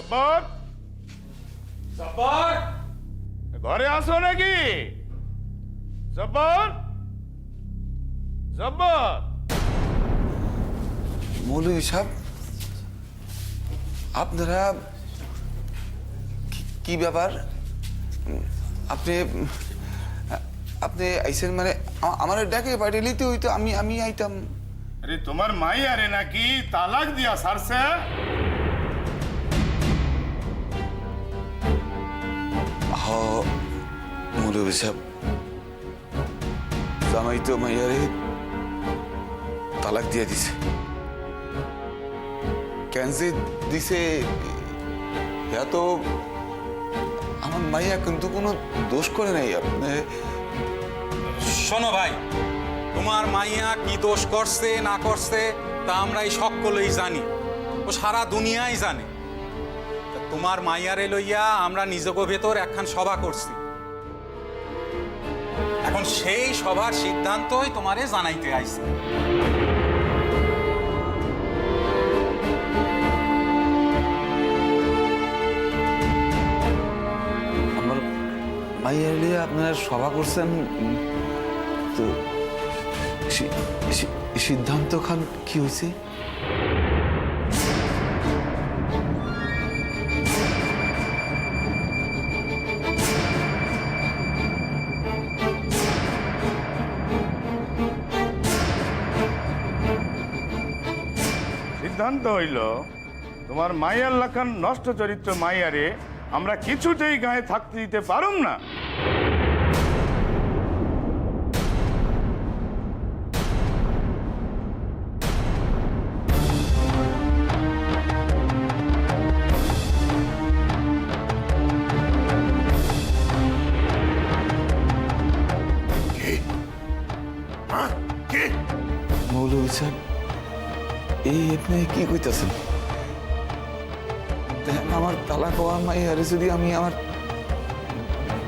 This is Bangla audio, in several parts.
জব্বর জব্বর ঘরে আসো নাকি? জব্বর জব্বর মৌলভী সাহেব, আপনারা কি ব্যাপার? আপনি আপনি আইসেন মানে আমার ডাকে পাঠিয়ে হইতো, আমি আইতাম। আরে তোমার মাই আরে নাকি তালাক দিয়া সারছে? হ মৌলভী সাহেব, জামাই তো মাইয়ারে তালাক দিয়া দিছে। কেন যে দিছে এত, আমার মাইয়া কিন্তু কোনো দোষ করে নাই। আপনি শোনো ভাই, তোমার মাইয়া কি দোষ করছে না করছে তা আমরা এই সকলেই জানি, ও সারা দুনিয়াই জানে। তা তোমার মাইয়ারে লইয়া আমরা নিজেকে ভেতর একখান সভা করছি। এখন সেই সভার সিদ্ধান্তই তোমারে জানাইতে আইছি। আমার মাইয়া নিয়ে আপনারা সভা করছেন, তো সিদ্ধান্ত খান কি হয়েছে? সিদ্ধান্ত হইল তোমার মাইয়ার লাখান নষ্ট চরিত্র মাইয়ারে আমরা কিছুতেই গায়ে থাকতে দিতে পারুম না। মৌলভী সাহেব, এই আপনি কি কইতাছেন? দেখেন, আমার তালাক হওয়া মাইয়ারে যদি আমি আমার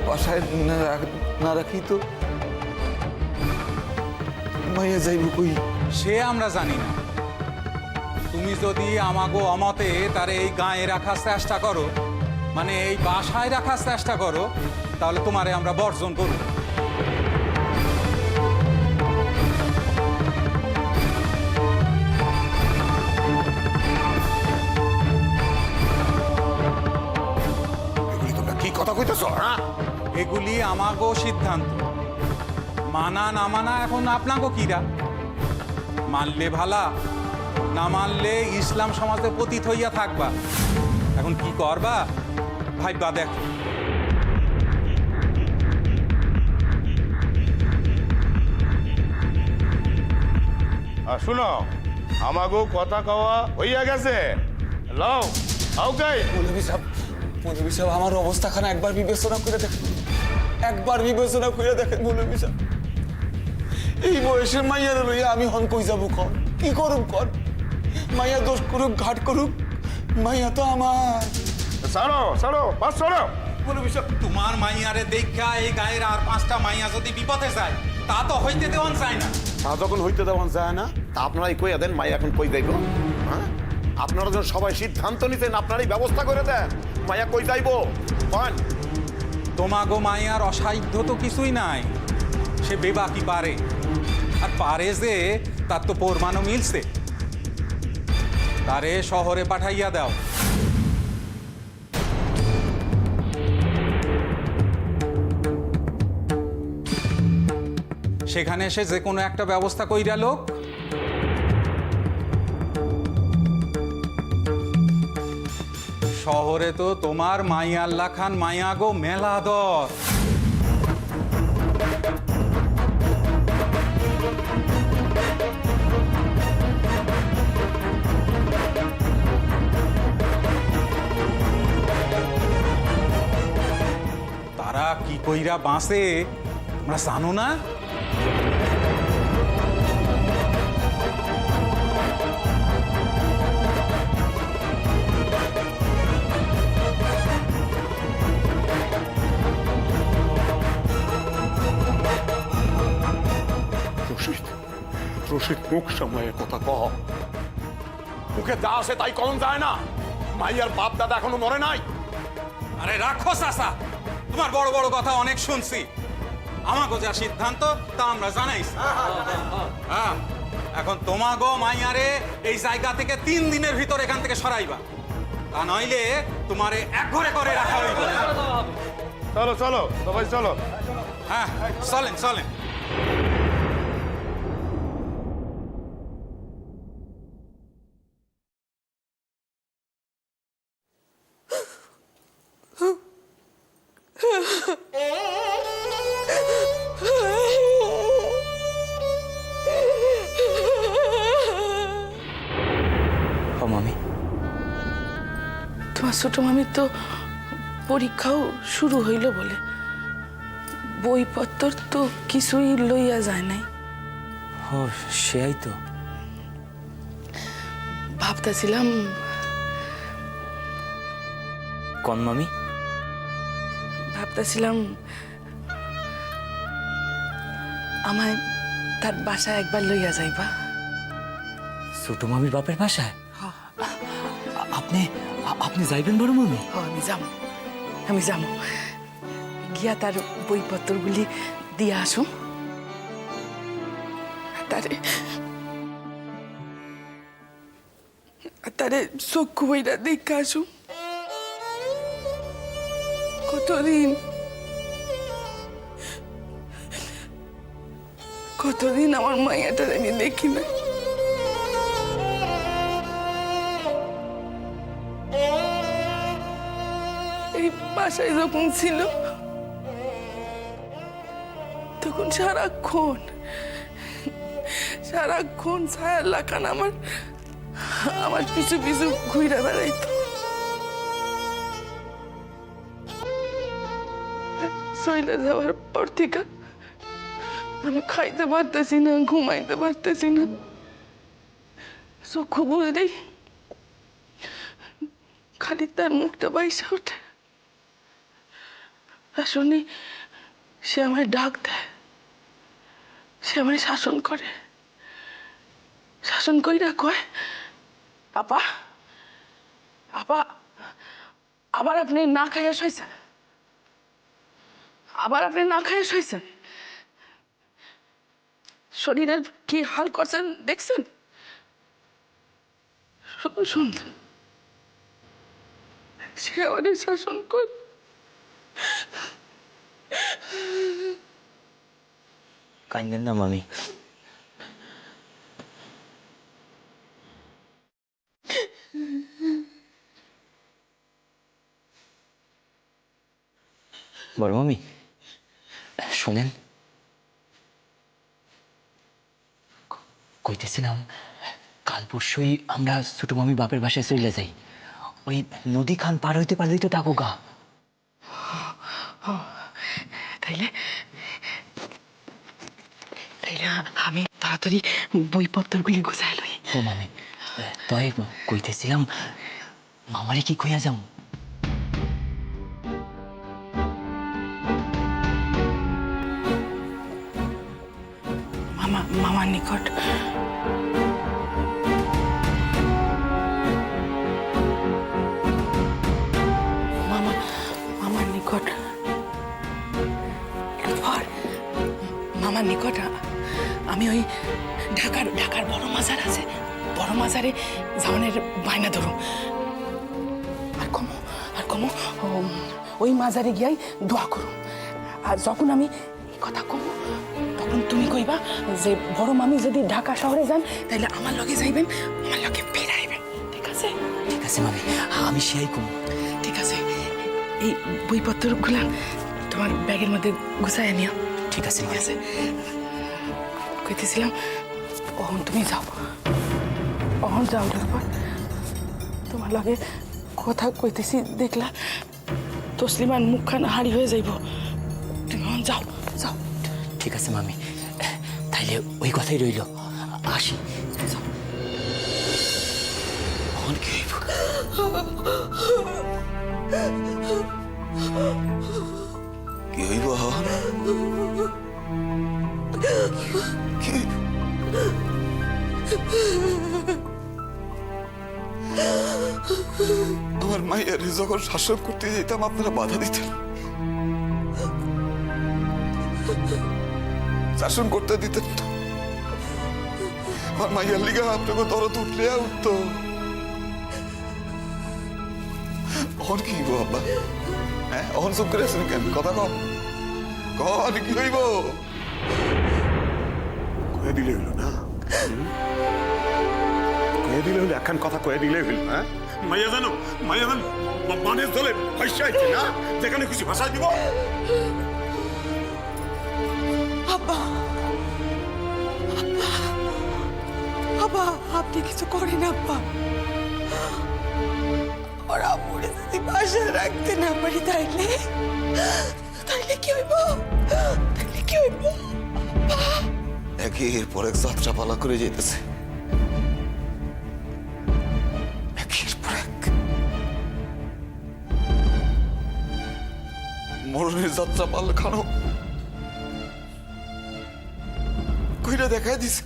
বাসায় না রাখি তো মাইয়া যাইব কই? সে আমরা জানি না। তুমি যদি আমাগো অমতে তারে এই গায়ে রাখার চেষ্টা করো, মানে এই বাসায় রাখার চেষ্টা করো, তাহলে তোমারে আমরা বর্জন করব। কি কথা কইতেছ? হ্যাঁ, এগুলি আমাগো সিদ্ধান্ত, মানা না মানা এখন আপনাগো কিরা। মানলে ভালা, না মানলে ইসলাম সমাজে পতিত হইয়া থাকবা। এখন কি করবা ভাইবা দেখো। আর শুনো, আমাগো কথা কওয়া হইয়া গেছে। লও আউকাই। মৌলভী সাহেব, আমার অবস্থাখানে একবার বিবেচনা করে দেখেন, একবার বিবেচনা করে দেখেন মৌলভী সাহেব। এই বয়সের মাইয়ার লইয়া আমি হন কই যাবো? কর কি করুক কর, মাইয়া দোষ করুক ঘাট করুক, মাইয়া তো আমার। ছাড়ো ছাড়ো, পাঁচ ছাড়ো। মৌলভী সাহেব, তোমার মাইয়ারে দেখা এই গায়ের আর 5টা মাইয়া যদি বিপদে যায়, তা তো হইতে দেওয়ান চায় না। তা যখন হইতে দেওয়া যায় না, তা আপনারাই কইয়া দেন মাইয়া এখন কই যাইব? হ্যাঁ, আপনারা যখন সবাই সিদ্ধান্ত নিতেন, আপনারাই ব্যবস্থা করে দেন মাইয়া কই যাইব। কন তোমাগো মাইয়ার অসাধ্য তো কিছুই নাই, সে বেবা কি পারে, আর পারে যে তার তো প্রমাণও মিলছে। তারে শহরে পাঠাইয়া দাও। সেখানে এসে যে কোনো একটা ব্যবস্থা কইরা লোক। শহরে তো তোমার মাইয়াল্লা খান মাইয়া গো মেলা দর। তারা কি কইরা বাঁচে আমরা জানো না? রশিদ মুখ সামলায় কথা কহ। মুখে যা আছে তাই কম যায় না। মাইয়ার বাপ দাদা এখনো মরে নাই। আরে রাখো চাচা, তোমার বড় বড় কথা অনেক শুনছি। আমাকে যা সিদ্ধান্ত তা আমরা জানাইছি। হ্যাঁ, এখন তোমাগো মাইয়ারে এই জায়গা থেকে 3 দিনের ভিতর এখান থেকে সরাইবা, তা নইলে তোমারে এক ঘরে করে রাখা হইবে। চলো চলো সবাই চলো। হ্যাঁ, চলেন চলেন। ও মামি, তোমার ছোট মামির তো পরীক্ষাও শুরু হইল বলে, বইপত্র তো কিছুই লইয়া যায় নাই। ও সেয়াই তো। ভাবতেছিলাম কোন মামি? ভাবতেছিলাম আমায় তার বাসায় একবার লইয়া যাইবা। ছোট মামির বাপের বাসায়? আপনি আপনি যাইবেন বড় মামি? ও, আমি যাবো গিয়া তার বইপত্রগুলি দিয়ে আসুম, তারে চক্ষু বইটা দেখে আসুম। কতদিন আমার মাইয়াটার আমি দেখি না। এই বাসায় যখন ছিল তখন সারাক্ষণ ছায়ার লাগান আমার পিছু পিছু ঘুরে বেড়াইতো। চলে যাওয়ার পর থেকে আমি খাইতে পারতেছি না, ঘুমাইতে পারতেছি না। চক্ষু বুঝলেই খালি তার মুখটা বাইসে ওঠে। আসলে সে আমায় ডাক দেয়, সে আমায় শাসন করে, শাসন কইরা কয়, আপা আপা আবার আপনি না খাইয়া শুয়েছেন, আবার আপনি না খাইয়া শুয়েছেন, শরীরের কি হাল করছেন দেখছেন? শুন, সে আমাদের শাসন করে। কাইন্দেন না মামি। বড় মামি শোনেন, কইতেছিলাম কাল পরশুই আমরা ছোট মামি বাপের বাসায় চলে যাই। ওই নদী খান পার হইতে পারলেই তো তাকো গা। তাইলে আমি তাড়াতাড়ি বইপত্রগুলি গুছাই লই। ও মামি, তই কইতেছিলাম মামারে কি কইয়া যাও? মামার নিকট। মামার নিকট মামার নিকট আমি ওই ঢাকার বড় মাজার আছে, বড় মাজারে যাওয়ানের বায়না ধরুম। আর কমো ওই মাজারে গিয়াই দোয়া করুম। আর যখন আমি কথা কমো তখন তুমি কইবা যে বড় মামি যদি ঢাকা শহরে যান তাহলে আমার লগে যাইবেন, আমার লগে বেড়াইবেন। ঠিক আছে? ঠিক আছে মামি, আমি সেয়াই কম। ঠিক আছে, এই বইপত্রগুলো তোমার ব্যাগের মধ্যে গুছাই নিও। ঠিক আছে ঠিক আছে, কইতেছিলাম অহন তুমি যাও, অহন যাও। তারপর তোমার লগে কথা কইতেছি দেখলা তসলিমার মুখখান হাড়ি হয়ে যাইব। তুমি অহন যাও। ঠিক আছে মামি, তাইলে ওই কথাই রইল। আসি। এখন কি হইব? কি হইব? কি আমার মাইয়ারে যখন শাসন করতে যেতাম আপনারা বাধা দিতেন, শাসন করতে দিতেন না। আমার মাইয়ার লিগা আপনাকে দরদ উঠলে উঠতো। অহন কি হইব আব্বা? হ্যাঁ, অহন চুপ করে আছেন কেন? কথা কম, কন কি হইব? কয়ে দিলে হইল না, কয়ে দিলে হইল, একখান কথা কয়ে দিলে হইল। হ্যাঁ, মাইয়া জানো মানে চলে ভাইসাইছে না, যেখানে খুশি ভাষায় দিব। আব্বা আব্বা, আপনি কিছু করেন আব্বা। ওরা মরে যদি বাসায় রাখতে না পারি তাইলে কি হইব? তাইলে কি হইব? একের পর এক যাত্রা পালা করে যেতেছে, একের পর এক মরণের যাত্রা পালা খানো কইরা দেখাই দিছে।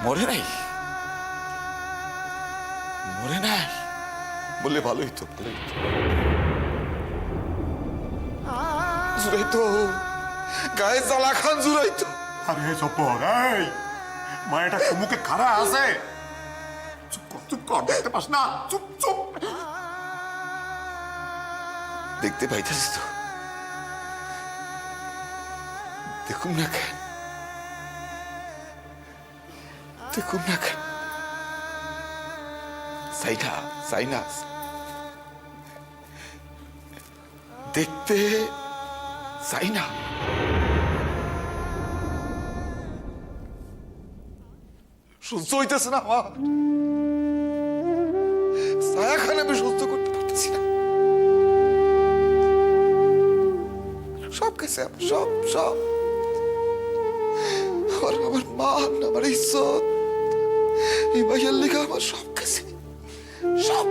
মরে নাই, মরে নাই বললে ভালোই তো, ভালোই তো। জুড়াইতো, গায়ে জ্বালা খান জুড়াইতো। আরে চপ্পর, এই মায়াটা মুখে খাড়া আছে, চুপ কর, দেখতে পাস না? চুপ। দেখতে পাইতেছি তো, দেখুন না কেন, দেখুন না কেন? সাইনা দেখতে চাই না। সহ্য হইতেছে না আমার, ছায়া খান আমি সহ্য করতে পারতেছি না। সব গেছে, সব আমার মান, আমার ইজ্জত, এই ভাইয়ার লেখা আমার সব গেছে, সব।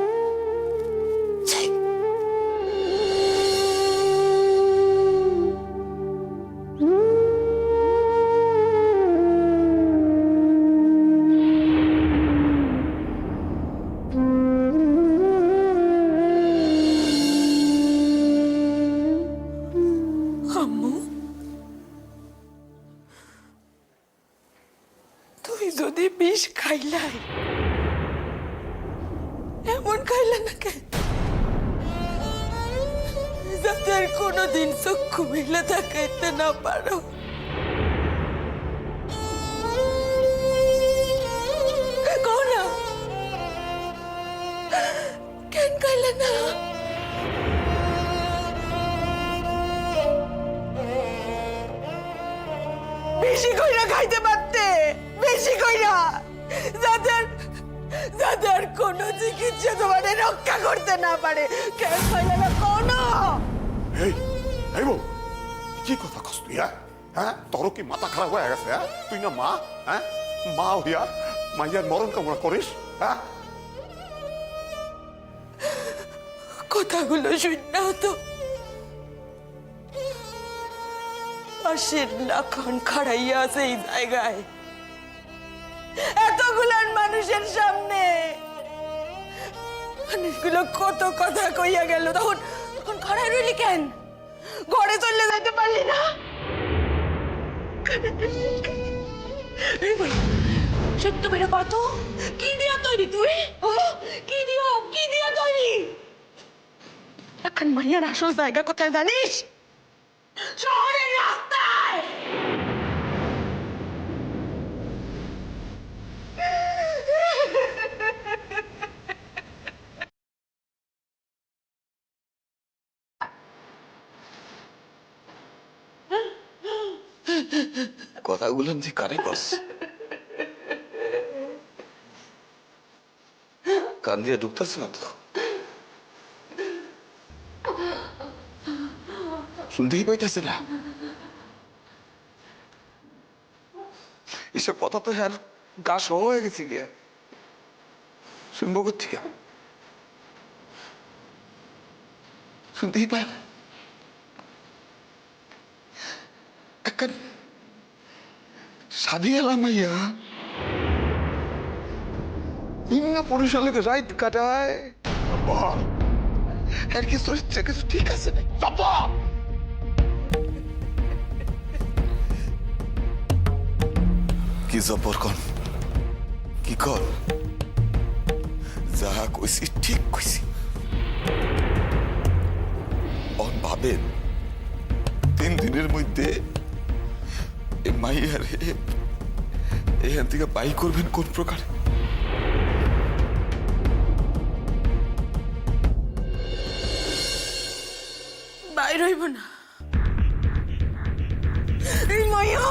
আম্মু, তুই যদি বিষ খাইলাই, এমন খাইলা না কেন যাতে আর কোনোদিন চক্ষু মিলে তাকাইতে না পারো? কও না, কেন খাইলা না? বেশি কইরা খাইতে পারতে, বেশি কইরা, যাতে আর কোনো চিকিৎসা তোমার রক্ষা করতে না পারে। কেন খাইলা না কোনো? এই বউ, কি কথা কস তুই? হ্যাঁ, তোর কি মাথা খারাপ হয়ে গেছে? হ্যাঁ, তুই না মা, হ্যাঁ, মা হইয়া মাইয়ার মরণ কামনা করিস? হ্যাঁ, কথাগুলো শুননা তো, পাশের লাখন খাড়াইয়া আছে এই জায়গায়, এতগুলান মানুষের সামনে মানুষগুলো কত কথা কইয়া গেল, তখন খাড়াই রইলি কেন? ঘরে চলে যাইতে পারলি না? সত্য বেরো কত, কি দিয়া তৈরি তুই? কি দিয়া তৈরি? এখন মাইয়ার আসল জায়গা কোথায় জানিস? শহরের রাস্তায়। কথাগুলো তুই কানে কস, কান দিয়ে ঢুকতেছে না তো, শুনতেই পাইতেছে না। এসব কথা তো আর গা সহ হয়ে গেছে গিয়া, শুনবো কোথেকে? শুনতেই পায় না। একখান সাদি এলাম মাইয়া ইন্না পরিশালে রাইত কাটায় আব্বা আর কিছু হচ্ছে কিছু ঠিক আছে না আব্বা কি জবর কন কি কর যা কইছি ঠিক কইছি অন ভাবেন 3 দিনের মধ্যে এই মাইয়ারে এখান থেকে বাই করবেন কোন প্রকার বাইর হইব না এই মাইয়া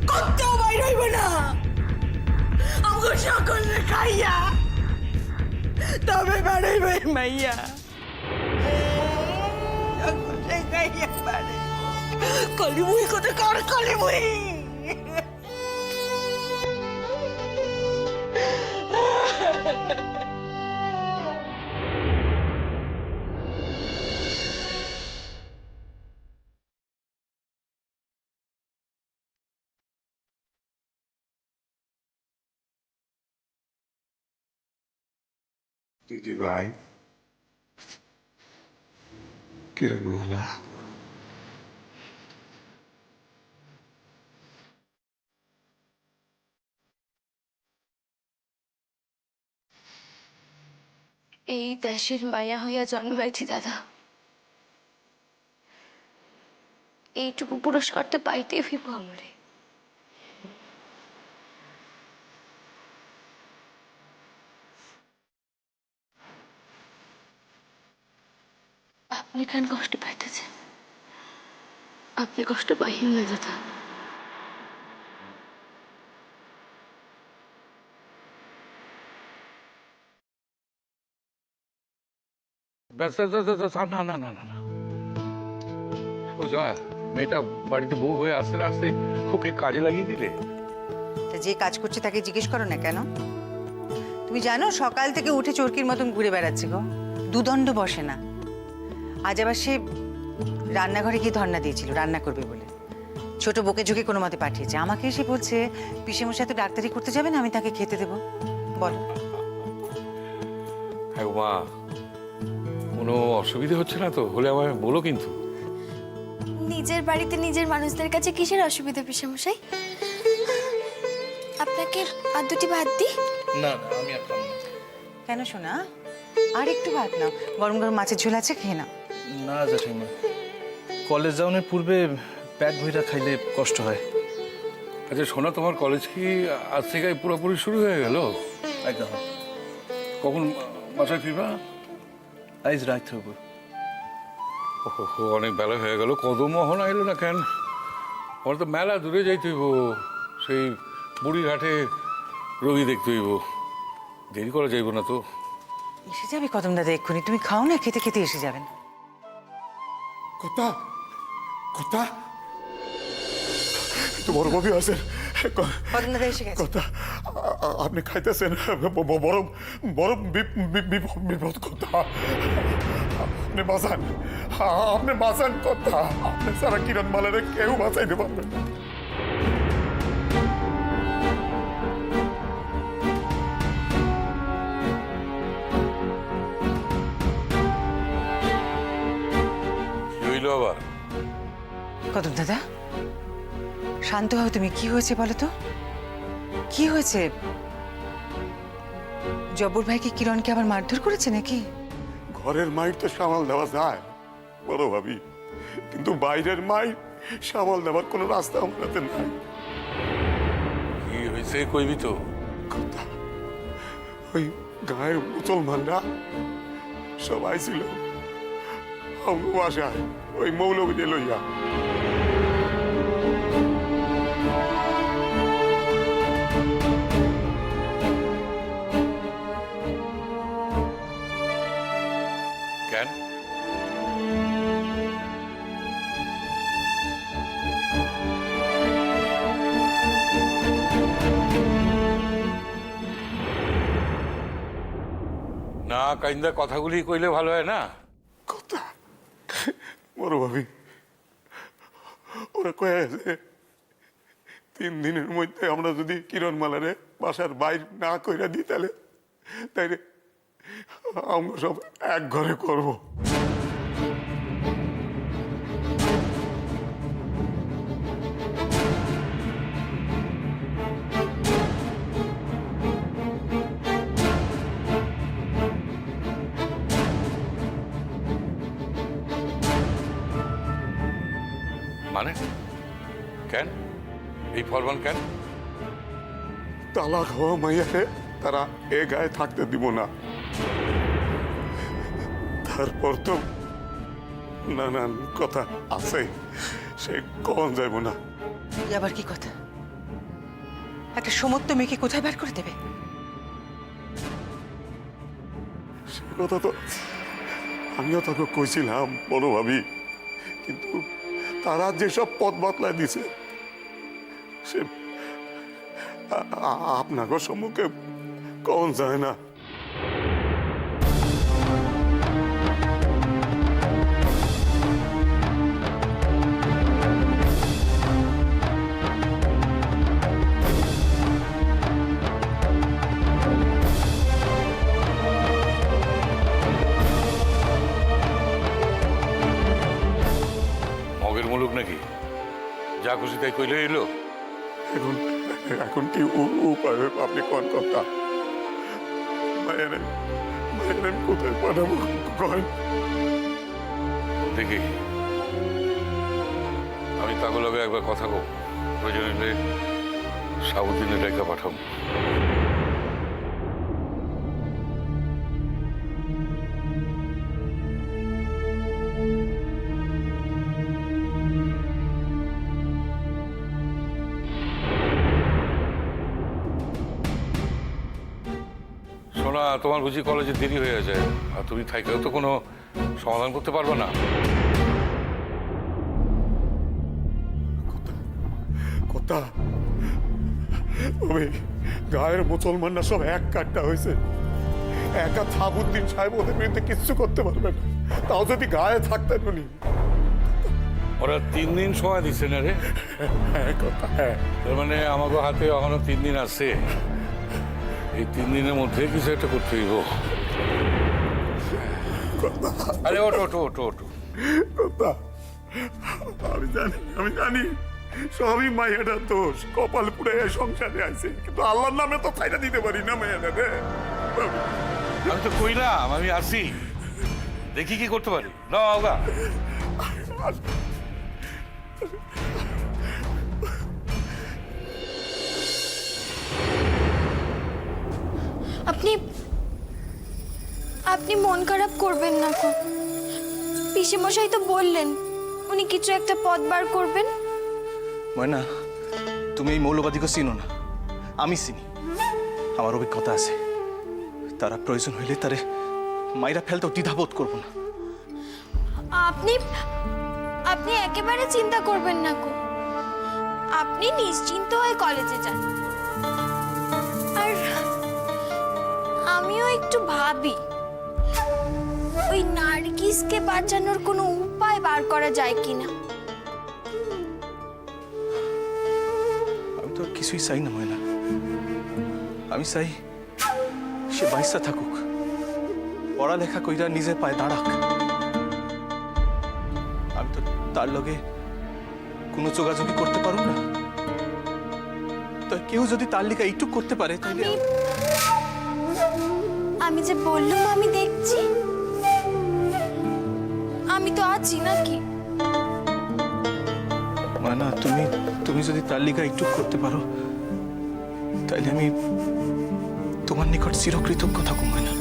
কত্তাও বাইর হইব না আমাকে সকলে খাইয়া তবে বাড়াইব এই মাইয়া সকলে খাইয়া বাড়াই কলিমুই কোথায় কর কলিমুই দিদি ভাই কিরকম হলা এই দেশের মায়া হইয়া জন্মাইছি দাদা, এইটুকু পুরস্কারটা পাইতে হইব আমারে। আপনি কেন কষ্ট পাইতেছেন? আপনি কষ্ট পাইবেন না দাদা। ব্যাস ব্যাস, ব্যাস, ব্যাস, না না না না না ও জয়া, মেয়েটা বাড়িতে বউ হয়ে আসতে না আসতে ওকে কাজে লাগিয়ে দিলে। তা যে কাজ করছে তাকে জিজ্ঞেস করো না কেন? তুমি জানো সকাল থেকে উঠে চরকির মতন ঘুরে বেড়াচ্ছে গো, দুদণ্ড বসে না। আজ আবার সে রান্নাঘরে গিয়ে ধর্ণা দিয়েছিল রান্না করবে বলে। ছোট বকে ঝুঁকে কোনো মতে পাঠিয়েছে, আমাকে এসে বলছে পিসেমশাই তো ডাক্তারি করতে যাবেন, আমি তাকে খেতে দেবো। বলো হ্যাঁ মা, কোনো অসুবিধা হচ্ছে না তো? হলে আমায় বলো কিন্তু। নিজের বাড়িতে নিজের মানুষদের কাছে কিসের অসুবিধা পিসেমশাই? আপনাকে আর দুটি ভাত দিই? না না, আমি আর খাবো না। কেন শোনা, আর একটু ভাত নাও, গরম গরম মাছের ঝোল আছে, খেয়ে নাও। না জেঠিমা, কলেজ যাওয়ার পূর্বে পেট ভইরা খাইলে কষ্ট হয়। আচ্ছা শোনা, তোমার কলেজ কি আজ থেকে পুরোপুরি শুরু হয়ে গেল? একদম। কখন বাসায় ফিরবা? আইজ রাত হবো। ওহো, অনেক বেলা হয়ে গেল, কদম মহন আইলো না কেন? আমার তো মেলা দূরে যাইতে হইব, সেই বুড়িঘাটে রোগী দেখতে হইব, দেরি করা যাইব না তো। এসে যাবে কদম দাদা এক্ষুনি, তুমি খাও না, খেতে খেতে এসে যাবেন। কথা কথা তোমার ভাবি আছেন? কদম দাদা এসে গেছে। কথা আপনি খাইতেছেন, বরং বরং বিপদ কথা। আপনি বাঁচান, আপনি বাঁচান কথা। আপনি সারা কিরণ মালারে কেউ বাঁচাইতে পারবেন না। কি হইল আবার? কদম দাদা শান্ত হও তুমি, কি হয়েছে বলো তো, কি হয়েছে? জব্বর ভাই কি কিরণকে আবার মারধর করেছে নাকি? ঘরের মাইর তো সামাল দেওয়া যায় বড় ভাবি, কিন্তু বাইরের মাইর সামাল দেওয়ার কোনো রাস্তা আমাদের নাই। কি হয়েছে কইবি তো? কথা ওই গায়ের মুসলমানরা সবাই ছিল বাসায় ওই মৌলবীদের লইয়া। কেন? না কাইন্দা কথাগুলি কইলে ভালো হয় না? কথা বড় ভাবি ওরা কয়ে আছে 3 দিনের মধ্যে আমরা যদি কিরণ মালারে বাসার বাইর না কইরা দিই তাহলে তাই রে আমরা সব এক ঘরে করব। মানে কেন এই ফরমান কেন? তালাক হওয়া মাইয়ারে তারা এ গায়ে থাকতে দিব না। তারপর তো নানান কথা আছে, সে কখন যাইব না। এই আবার কি কথা? একটা সমস্ত মেয়েকে কোথায় বার করে দেবে? সে কথা তো আমিও তোকে কইছিলাম বড় ভাবি, কিন্তু তারা যেসব পথ বদলায় দিছে সে আপনাকে সম্মুখে কখন যায় না। মগের মুলুক নাকি যা খুশি তাই কইলে এলো? এখন এখন কি উপায় আপনি কোন কথা? মায়ের আমি কোথায় পাঠাবো কয়? দেখি আমি তাকে লগে একবার কথা কব, প্রয়োজন হলে সাবুদ্দিনের রেখা পাঠাবো। শোনা, তোমার বুঝি কলেজে দেরি হয়ে যায়, আর তুমি থাইকেও তো কোনো সমাধান করতে পারবে না। কথা ওই গায়ের মুসলমানরা সব এক কাটটা হয়েছে। একা সাবুদ্দিন সাহেব ওদের বিরুদ্ধে কিচ্ছু করতে পারবে না, তাও যদি গায়ে থাকতেন উনি। ওরা 3 দিন সময় দিচ্ছে না রে? হ্যাঁ কথা, হ্যাঁ। তার মানে আমাকে হাতে এখনো 3 দিন আছে। এই 3 দিনের মধ্যে কিছু একটা করতে হইব। আরে ওটো ওটো ওটো ওটো। কথা আমি জানি সবই মাইয়াটার দোষ, কপাল পুড়ে সংসারে আছে, কিন্তু আল্লাহর নামে তো ফাইদা দিতে পারি না মাইয়াটা রে। আমি তো কইলাম আমি আসি, দেখি কি করতে পারি। না ওগা আপনি আপনি মন খারাপ করবেন না গো। পিসেমশাই তো বললেন উনি কিছু একটা পথ বার করবেন। ময়না, তুমি এই মৌলবাদীকে চিনো না, আমি চিনি। আমার অভিজ্ঞতা আছে, তারা প্রয়োজন হইলে তারে মাইরা ফেলতেও দ্বিধাবোধ করবো না। আপনি আপনি একেবারে চিন্তা করবেন না গো। আপনি নিশ্চিন্ত হয়ে কলেজে যান। আর আমিও একটু ভাবি ওই নার্গিসকে বাঁচানোর কোনো উপায় বার করা যায় কিনা। আমি তো আর কিছুই চাই না ময়না, আমি চাই সে বাইসা থাকুক, পড়ালেখা কইরা নিজের পায়ে দাঁড়াক। আমি তো তার লগে কোনো যোগাযোগই করতে পারব না। তো কেউ যদি তার লিগা এইটুক করতে পারে তাহলে আমি যে বললাম আমি দেখছি, আমি তো আছি নাকি। ময়না, তুমি যদি তার লিগা এইটুক করতে পারো তাহলে আমি তোমার নিকট চিরকৃতজ্ঞ থাকুক ময়না।